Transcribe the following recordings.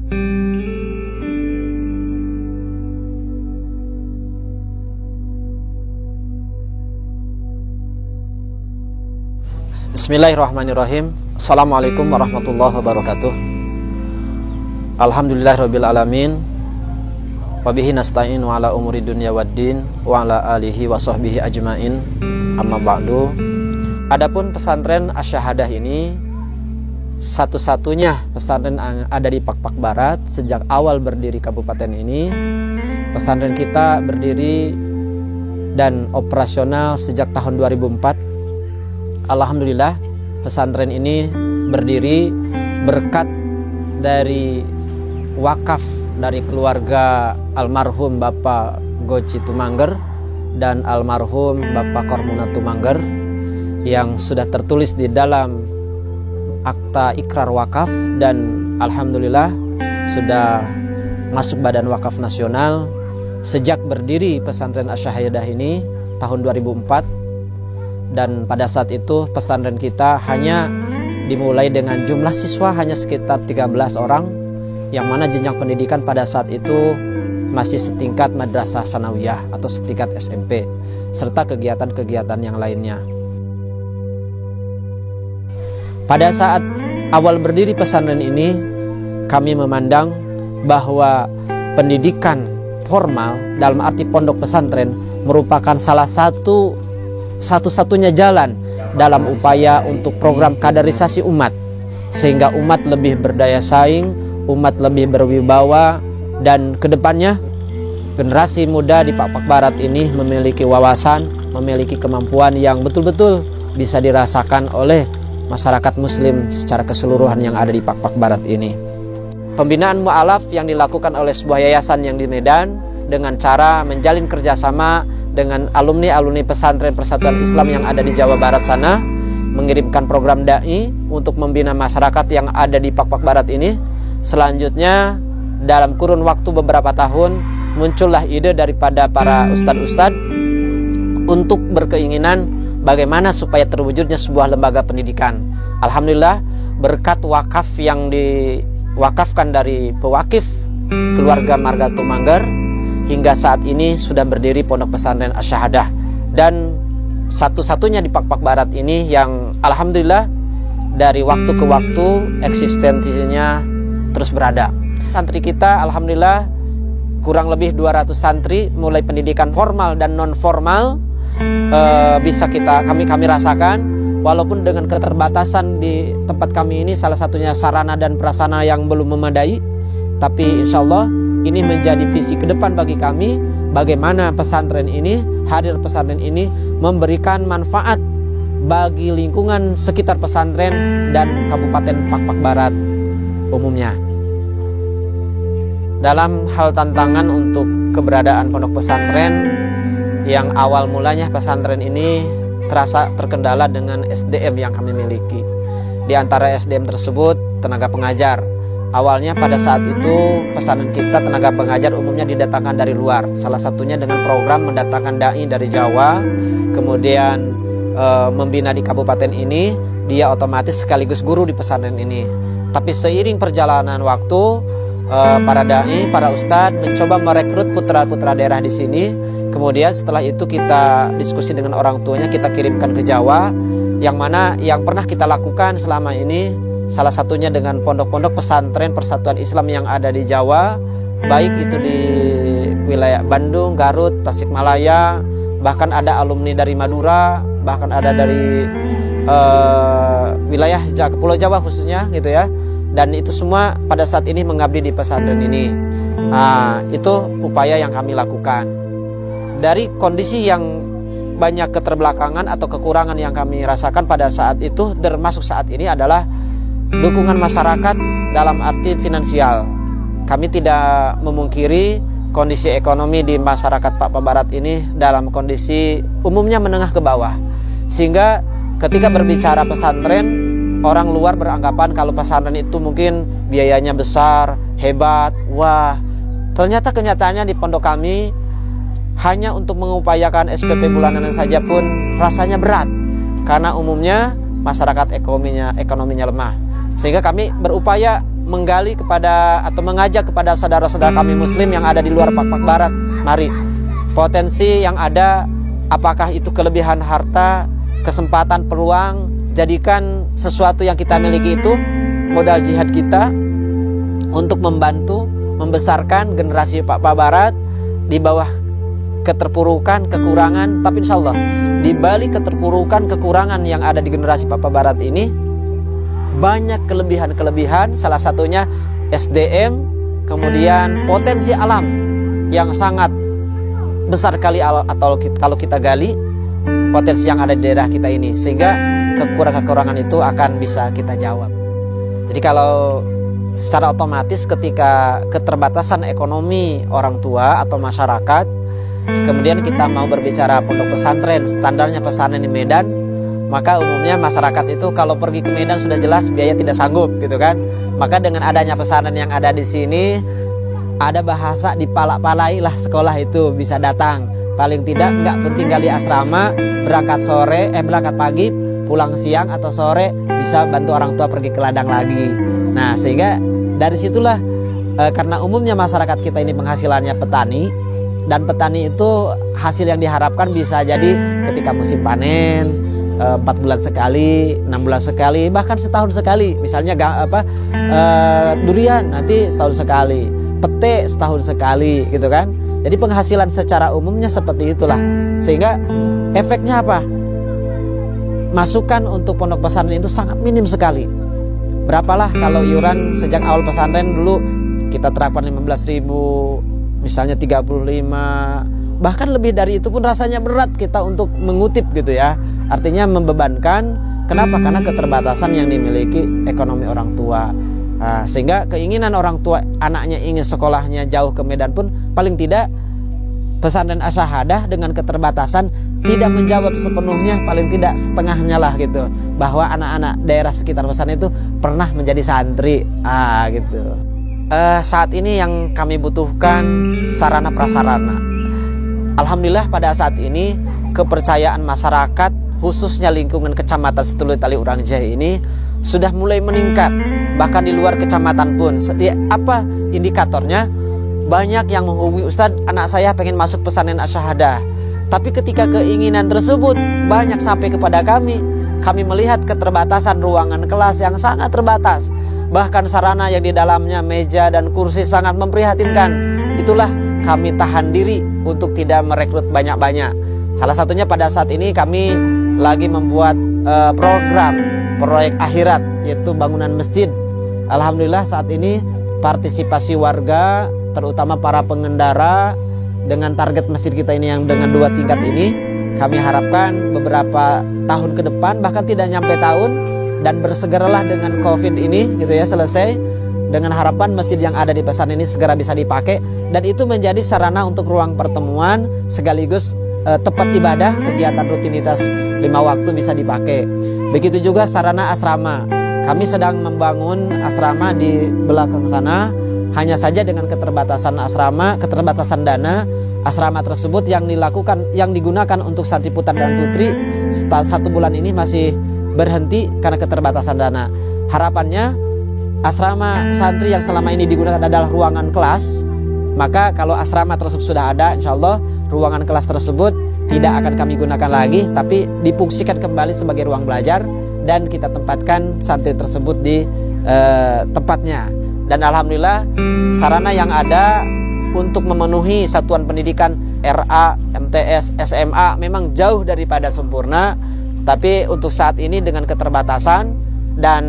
Bismillahirrahmanirrahim. Assalamualaikum warahmatullahi wabarakatuh. Alhamdulillahirabbil alamin. Wabihi nasta'in wa ala umuri dunya waddin wa ala alihi wa sahbihi ajmain. Amma ba'du. Adapun pesantren Asy-Syahadah ini satu-satunya pesantren yang ada di Pak Barat sejak awal berdiri kabupaten ini. Pesantren kita berdiri dan operasional sejak tahun 2004. Alhamdulillah pesantren ini berdiri berkat dari wakaf dari keluarga almarhum Bapak Goci Tumangger dan almarhum Bapak Kormuna Tumangger yang sudah tertulis di dalam akta ikrar wakaf, dan alhamdulillah sudah masuk Badan Wakaf Nasional. Sejak berdiri pesantren Asy-Syahadah ini tahun 2004, dan pada saat itu pesantren kita hanya dimulai dengan jumlah siswa hanya sekitar 13 orang, yang mana jenjang pendidikan pada saat itu masih setingkat madrasah sanawiyah atau setingkat SMP, serta kegiatan-kegiatan yang lainnya. Pada saat awal berdiri pesantren ini, kami memandang bahwa pendidikan formal dalam arti pondok pesantren merupakan salah satu-satunya jalan dalam upaya untuk program kaderisasi umat, sehingga umat lebih berdaya saing, umat lebih berwibawa, dan kedepannya generasi muda di Pak Barat ini memiliki wawasan, memiliki kemampuan yang betul-betul bisa dirasakan oleh masyarakat muslim secara keseluruhan yang ada di Pak Barat ini. Pembinaan mu'alaf yang dilakukan oleh sebuah yayasan yang di Medan dengan cara menjalin kerjasama dengan alumni-alumni pesantren Persatuan Islam yang ada di Jawa Barat sana, mengirimkan program da'i untuk membina masyarakat yang ada di Pak Barat ini. Selanjutnya dalam kurun waktu beberapa tahun muncullah ide daripada para ustadz-ustadz untuk berkeinginan bagaimana supaya terwujudnya sebuah lembaga pendidikan. Alhamdulillah berkat wakaf yang diwakafkan dari pewakif keluarga Marga Tumangger, hingga saat ini sudah berdiri pondok pesantren Asy-Syahadah, dan satu-satunya di Pak Barat ini yang alhamdulillah dari waktu ke waktu eksistensinya terus berada. Santri kita alhamdulillah kurang lebih 200 santri, mulai pendidikan formal dan non formal bisa kami rasakan, walaupun dengan keterbatasan di tempat kami ini salah satunya sarana dan prasarana yang belum memadai, tapi insya Allah ini menjadi visi ke depan bagi kami, bagaimana pesantren ini, hadir pesantren ini memberikan manfaat bagi lingkungan sekitar pesantren dan Kabupaten Pak Barat umumnya. Dalam hal tantangan untuk keberadaan pondok pesantren, yang awal mulanya pesantren ini terasa terkendala dengan SDM yang kami miliki. Di antara SDM tersebut tenaga pengajar. Awalnya pada saat itu pesantren kita tenaga pengajar umumnya didatangkan dari luar. Salah satunya dengan program mendatangkan dai dari Jawa, kemudian membina di kabupaten ini, dia otomatis sekaligus guru di pesantren ini. Tapi seiring perjalanan waktu, para dai, para ustadz mencoba merekrut putra-putra daerah di sini. Kemudian setelah itu kita diskusi dengan orang tuanya, kita kirimkan ke Jawa, yang mana yang pernah kita lakukan selama ini salah satunya dengan pondok-pondok pesantren Persatuan Islam yang ada di Jawa, baik itu di wilayah Bandung, Garut, Tasikmalaya, bahkan ada alumni dari Madura, bahkan ada dari wilayah Pulau Jawa khususnya gitu ya. Dan itu semua pada saat ini mengabdi di pesantren ini. Itu upaya yang kami lakukan. Dari kondisi yang banyak keterbelakangan atau kekurangan yang kami rasakan pada saat itu, termasuk saat ini adalah dukungan masyarakat dalam arti finansial. Kami tidak memungkiri kondisi ekonomi di masyarakat Pak Barat ini dalam kondisi umumnya menengah ke bawah, sehingga ketika berbicara pesantren, orang luar beranggapan kalau pesantren itu mungkin biayanya besar, hebat. Wah, ternyata kenyataannya di pondok kami hanya untuk mengupayakan SPP bulanan saja pun rasanya berat, karena umumnya masyarakat ekonominya lemah. Sehingga kami berupaya menggali kepada atau mengajak kepada saudara-saudara kami muslim yang ada di luar Pak Barat, mari potensi yang ada, apakah itu kelebihan harta, kesempatan, peluang, jadikan sesuatu yang kita miliki itu modal jihad kita untuk membantu membesarkan generasi Pak Barat di bawah keterpurukan, kekurangan, tapi insya Allah di balik keterpurukan, kekurangan yang ada di generasi Pak Barat ini banyak kelebihan-kelebihan, salah satunya SDM, kemudian potensi alam yang sangat besar kali, atau kalau kita gali potensi yang ada di daerah kita ini, sehingga kekurangan-kekurangan itu akan bisa kita jawab. Jadi kalau secara otomatis ketika keterbatasan ekonomi orang tua atau masyarakat, kemudian kita mau berbicara pondok pesantren, standarnya pesantren di Medan, maka umumnya masyarakat itu kalau pergi ke Medan sudah jelas biaya tidak sanggup gitu kan. Maka dengan adanya pesantren yang ada di sini, ada bahasa dipalak-palai lah sekolah itu bisa datang. Paling tidak nggak penting kali asrama, berangkat pagi, pulang siang atau sore, bisa bantu orang tua pergi ke ladang lagi. Nah sehingga dari situlah karena umumnya masyarakat kita ini penghasilannya petani, dan petani itu hasil yang diharapkan bisa jadi ketika musim panen 4 bulan sekali, 6 bulan sekali, bahkan setahun sekali. Misalnya durian nanti setahun sekali, pete setahun sekali gitu kan. Jadi penghasilan secara umumnya seperti itulah. Sehingga efeknya apa? Masukan untuk pondok pesantren itu sangat minim sekali. Berapalah kalau iuran sejak awal pesantren dulu kita terapkan 15.000, misalnya 35, bahkan lebih dari itu pun rasanya berat kita untuk mengutip gitu ya. Artinya membebankan. Kenapa? Karena keterbatasan yang dimiliki ekonomi orang tua. Sehingga keinginan orang tua anaknya ingin sekolahnya jauh ke Medan pun paling tidak pesantren Asyahadah dengan keterbatasan tidak menjawab sepenuhnya, paling tidak setengahnya lah gitu, bahwa anak-anak daerah sekitar pesantren itu pernah menjadi santri gitu. Saat ini yang kami butuhkan sarana prasarana. Alhamdulillah pada saat ini kepercayaan masyarakat khususnya lingkungan kecamatan Setulur Tali Urang Jahe ini sudah mulai meningkat, bahkan di luar kecamatan pun. Apa indikatornya? Banyak yang menghubungi, Ustadz, anak saya pengen masuk pesantren Asyahadah, tapi ketika keinginan tersebut banyak sampai kepada kami melihat keterbatasan ruangan kelas yang sangat terbatas, bahkan sarana yang di dalamnya meja dan kursi sangat memprihatinkan. Itulah kami tahan diri untuk tidak merekrut banyak-banyak. Salah satunya pada saat ini kami lagi membuat proyek akhirat, yaitu bangunan masjid. Alhamdulillah saat ini partisipasi warga, terutama para pengendara, dengan target masjid kita ini yang dengan 2 tingkat ini, kami harapkan beberapa tahun ke depan, bahkan tidak nyampe tahun, dan bersegeralah dengan COVID ini gitu ya selesai, dengan harapan masjid yang ada di pesantren ini segera bisa dipakai, dan itu menjadi sarana untuk ruang pertemuan sekaligus tempat ibadah, kegiatan rutinitas 5 waktu bisa dipakai. Begitu juga sarana asrama. Kami sedang membangun asrama di belakang sana. Hanya saja dengan keterbatasan asrama, keterbatasan dana, asrama tersebut yang digunakan untuk santri putra dan putri 1 bulan ini masih berhenti karena keterbatasan dana. Harapannya asrama santri yang selama ini digunakan adalah ruangan kelas, maka kalau asrama tersebut sudah ada, insya Allah ruangan kelas tersebut tidak akan kami gunakan lagi, tapi difungsikan kembali sebagai ruang belajar, dan kita tempatkan santri tersebut di tempatnya. Dan alhamdulillah sarana yang ada untuk memenuhi satuan pendidikan RA, MTS, SMA memang jauh daripada sempurna, tapi untuk saat ini dengan keterbatasan dan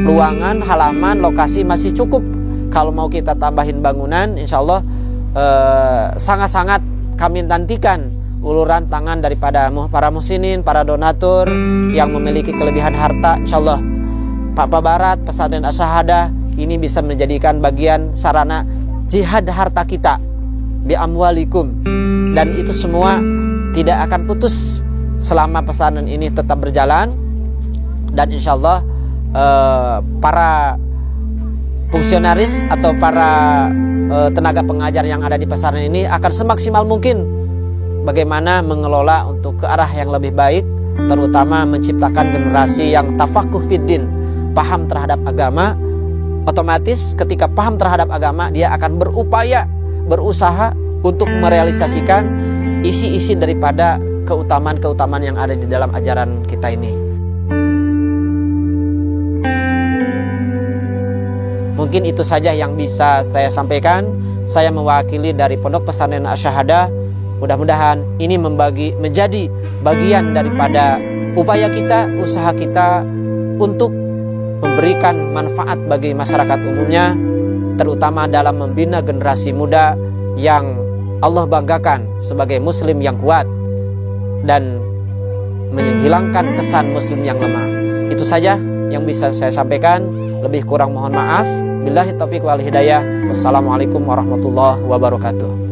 ruangan, halaman, lokasi masih cukup. Kalau mau kita tambahin bangunan, insya Allah sangat-sangat kami nantikan uluran tangan daripada para muhsinin, para donatur yang memiliki kelebihan harta. Insya Allah Pak Barat, pesantren Asyahadah ini bisa menjadikan bagian sarana jihad harta kita bi amwalikum, dan itu semua tidak akan putus selama pesantren ini tetap berjalan. Dan insya Allah para fungsionaris atau para tenaga pengajar yang ada di pesantren ini akan semaksimal mungkin bagaimana mengelola untuk ke arah yang lebih baik, terutama menciptakan generasi yang tafakuh fiddin, paham terhadap agama, otomatis ketika paham terhadap agama, dia akan berusaha untuk merealisasikan isi-isi daripada keutamaan-keutamaan yang ada di dalam ajaran kita ini. Mungkin itu saja yang bisa saya sampaikan. Saya mewakili dari Pondok Pesantren Asy-Syahadah. Mudah-mudahan ini menjadi bagian daripada upaya kita, usaha kita untuk memberikan manfaat bagi masyarakat umumnya, terutama dalam membina generasi muda yang Allah banggakan sebagai muslim yang kuat dan menghilangkan kesan muslim yang lemah. Itu saja yang bisa saya sampaikan. Lebih kurang mohon maaf. Billahi taufiq wal hidayah. Wassalamualaikum warahmatullahi wabarakatuh.